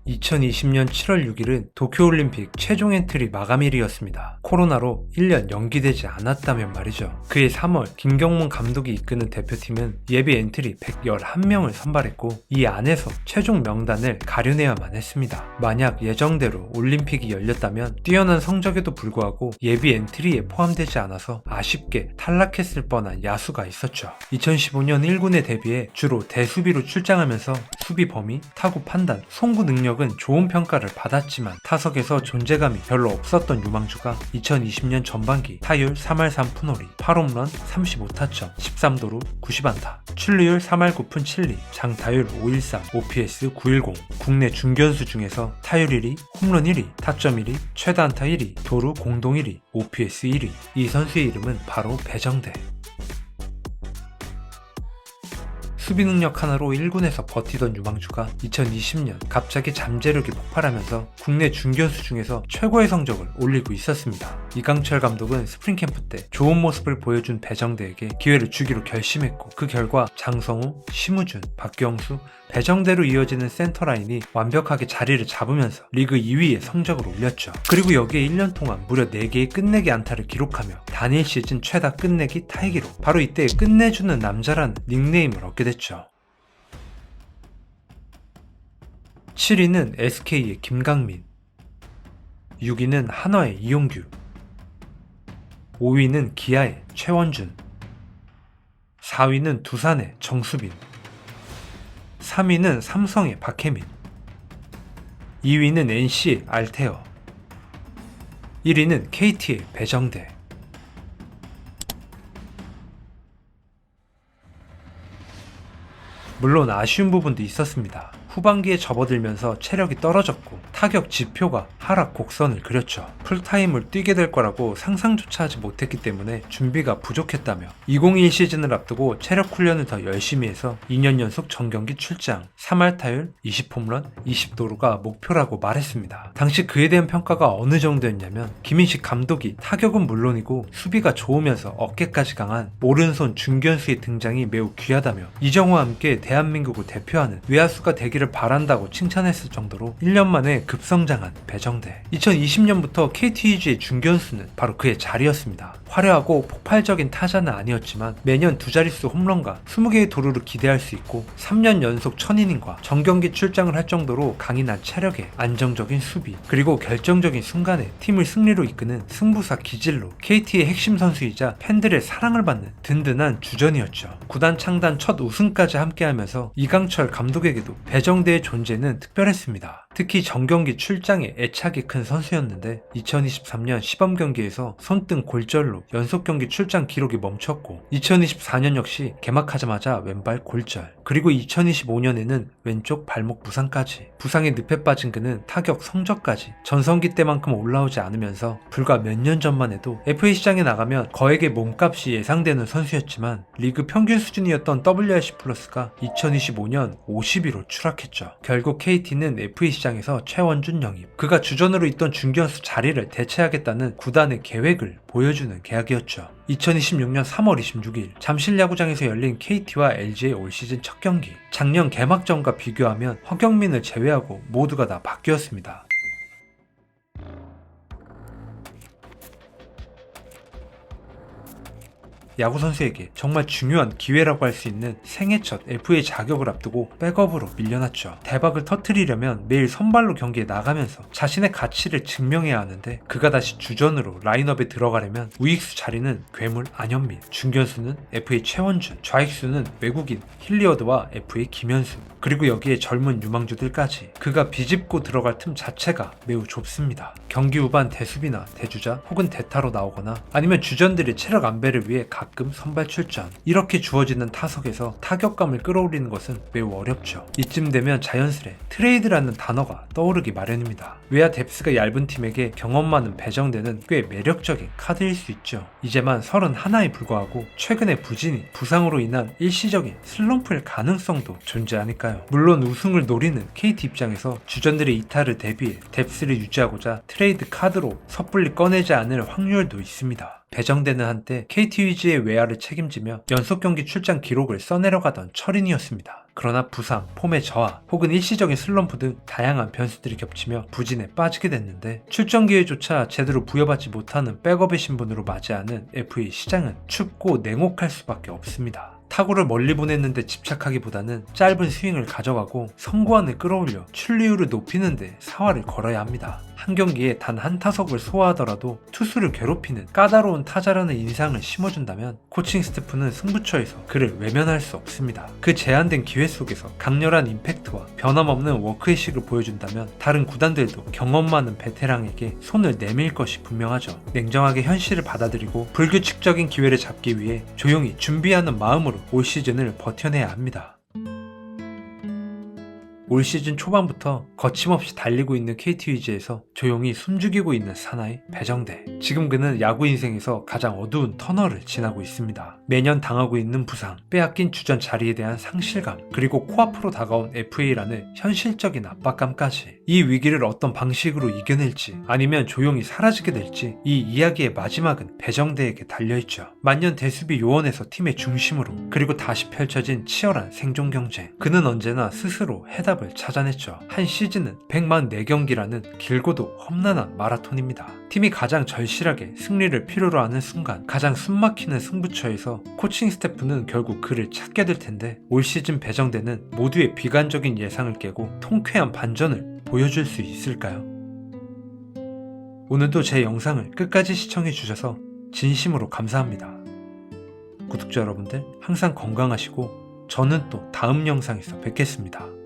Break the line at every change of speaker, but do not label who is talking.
2020년 7월 6일은 도쿄올림픽 최종 엔트리 마감일이었습니다. 코로나로 1년 연기되지 않았다면 말이죠. 그해 3월 김경문 감독이 이끄는 대표팀은 예비 엔트리 111명을 선발했고 이 안에서 최종 명단을 가려내야만 했습니다. 만약 예정대로 올림픽이 열렸다면 뛰어난 성적에도 불구하고 예비 엔트리에 포함되지 않아서 아쉽게 탈락했을 뻔한 야수가 있었죠. 2015년 1군에 대비해 주로 대수비로 출장하면서 수비 범위, 타구 판단, 송구 능력은 좋은 평가를 받았지만 타석에서 존재감이 별로 없었던 유망주가 2020년 전반기 타율 3할 3푼 5리, 8홈런 35타점, 13도루 90안타, 출루율 3할 9푼 7리, 장타율 513, OPS 910, 국내 중견수 중에서 타율 1위, 홈런 1위, 타점 1위, 최다안타 1위, 도루 공동 1위, OPS 1위. 이 선수의 이름은 바로 배정대. 수비 능력 하나로 1군에서 버티던 유망주가 2020년 갑자기 잠재력이 폭발하면서 국내 중견수 중에서 최고의 성적을 올리고 있었습니다. 이강철 감독은 스프링캠프 때 좋은 모습을 보여준 배정대에게 기회를 주기로 결심했고 그 결과 장성우, 심우준, 박경수, 배정대로 이어지는 센터라인이 완벽하게 자리를 잡으면서 리그 2위의 성적을 올렸죠. 그리고 여기에 1년 동안 무려 4개의 끝내기 안타를 기록하며 단일 시즌 최다 끝내기 타이기로 바로 이때 끝내주는 남자라는 닉네임을 얻게 됐죠. 7위는 SK의 김강민, 6위는 한화의 이용규, 5위는 기아의 최원준, 4위는 두산의 정수빈, 3위는 삼성의 박혜민, 2위는 NC의 알테어, 1위는 KT의 배정대. 물론 아쉬운 부분도 있었습니다. 후반기에 접어들면서 체력이 떨어졌고 타격 지표가 하락 곡선을 그렸죠. 풀타임을 뛰게 될 거라고 상상조차 하지 못했기 때문에 준비가 부족했다며 2021 시즌을 앞두고 체력 훈련을 더 열심히 해서 2년 연속 정경기 출장, 3할 타율, 20홈런, 20도루가 목표라고 말했습니다. 당시 그에 대한 평가가 어느 정도였냐면 김인식 감독이 타격은 물론이고 수비가 좋으면서 어깨까지 강한 오른손 중견수의 등장이 매우 귀하다며 이정우와 함께 대한민국을 대표하는 외야수가 되기를 바란다고 칭찬했을 정도로 1년 만에 급성장한 배정대. 2020년부터 KT 위주의 중견수는 바로 그의 자리였습니다. 화려하고 폭발적인 타자는 아니었지만 매년 두 자릿수 홈런과 20개의 도루를 기대할 수 있고 3년 연속 1000이닝과 정경기 출장을 할 정도로 강인한 체력에 안정적인 수비 그리고 결정적인 순간에 팀을 승리로 이끄는 승부사 기질로 KT의 핵심 선수이자 팬들의 사랑을 받는 든든한 주전이었죠. 구단 창단 첫 우승까지 함께하면서 이강철 감독에게도 배정대의 존재는 특별했습니다. 특히 정경기 출장에 애착이 큰 선수였는데 2023년 시범 경기에서 손등 골절로 연속 경기 출장 기록이 멈췄고 2024년 역시 개막하자마자 왼발 골절 그리고 2025년에는 왼쪽 발목 부상까지 부상에 늪에 빠진 그는 타격 성적까지 전성기 때만큼 올라오지 않으면서 불과 몇 년 전만 해도 FA 시장에 나가면 거액의 몸값이 예상되는 선수였지만 리그 평균 수준이었던 WRC 플러스가 2025년 50위로 추락했죠. 결국 KT는 FA 시장에서 최원준 영입 그가 주전으로 있던 중견수 자리를 대체하겠다는 구단의 계획을 보여주는 계약이었죠. 2026년 3월 26일 잠실야구장에서 열린 KT와 LG의 올 시즌 첫 경기 작년 개막전과 비교하면 허경민을 제외하고 모두가 다 바뀌었습니다. 야구선수에게 정말 중요한 기회라고 할 수 있는 생애 첫 FA 자격을 앞두고 백업으로 밀려났죠. 대박을 터뜨리려면 매일 선발로 경기에 나가면서 자신의 가치를 증명해야 하는데 그가 다시 주전으로 라인업에 들어가려면 우익수 자리는 괴물 안현민, 중견수는 FA 최원준, 좌익수는 외국인 힐리어드와 FA 김현수 그리고 여기에 젊은 유망주들까지 그가 비집고 들어갈 틈 자체가 매우 좁습니다. 경기 후반 대수비나 대주자 혹은 대타로 나오거나 아니면 주전들의 체력 안배를 위해 가끔 선발 출전 이렇게 주어지는 타석에서 타격감을 끌어올리는 것은 매우 어렵죠. 이쯤 되면 자연스레 트레이드라는 단어가 떠오르기 마련입니다. 외야 뎁스가 얇은 팀에게 경험 많은 배정대는 꽤 매력적인 카드일 수 있죠. 이제만 31에 불과하고 최근의 부진이 부상으로 인한 일시적인 슬럼프일 가능성도 존재하니까요. 물론 우승을 노리는 KT 입장에서 주전들의 이탈을 대비해 뎁스를 유지하고자 트레이드 카드로 섣불리 꺼내지 않을 확률도 있습니다. 배정대는 한때 KT 위즈의 외야를 책임지며 연속 경기 출장 기록을 써내려가던 철인이었습니다. 그러나 부상, 폼의 저하, 혹은 일시적인 슬럼프 등 다양한 변수들이 겹치며 부진에 빠지게 됐는데 출전 기회조차 제대로 부여받지 못하는 백업의 신분으로 맞이하는 FA 시장은 춥고 냉혹할 수밖에 없습니다. 타구를 멀리 보냈는데 집착하기보다는 짧은 스윙을 가져가고 선구안을 끌어올려 출루율을 높이는 데 사활을 걸어야 합니다. 한 경기에 단 한 타석을 소화하더라도 투수를 괴롭히는 까다로운 타자라는 인상을 심어준다면 코칭 스태프는 승부처에서 그를 외면할 수 없습니다. 그 제한된 기회 속에서 강렬한 임팩트와 변함없는 워크의식을 보여준다면 다른 구단들도 경험 많은 베테랑에게 손을 내밀 것이 분명하죠. 냉정하게 현실을 받아들이고 불규칙적인 기회를 잡기 위해 조용히 준비하는 마음으로 올 시즌을 버텨내야 합니다. 올 시즌 초반부터 거침없이 달리고 있는 KT 위즈에서 조용히 숨죽이고 있는 사나이 배정대. 지금 그는 야구 인생에서 가장 어두운 터널을 지나고 있습니다. 매년 당하고 있는 부상, 빼앗긴 주전 자리에 대한 상실감, 그리고 코앞으로 다가온 FA라는 현실적인 압박감까지. 이 위기를 어떤 방식으로 이겨낼지 아니면 조용히 사라지게 될지 이 이야기의 마지막은 배정대에게 달려있죠. 만년 대수비 요원에서 팀의 중심으로 그리고 다시 펼쳐진 치열한 생존 경쟁. 그는 언제나 스스로 해답을 찾아냈죠. 한 시즌은 104경기라는 길고도 험난한 마라톤입니다. 팀이 가장 절실하게 승리를 필요로 하는 순간, 가장 숨막히는 승부처에서 코칭 스태프는 결국 그를 찾게 될 텐데 올 시즌 배정대는 모두의 비관적인 예상을 깨고 통쾌한 반전을 보여줄 수 있을까요? 오늘도 제 영상을 끝까지 시청해주셔서 진심으로 감사합니다. 구독자 여러분들 항상 건강하시고 저는 또 다음 영상에서 뵙겠습니다.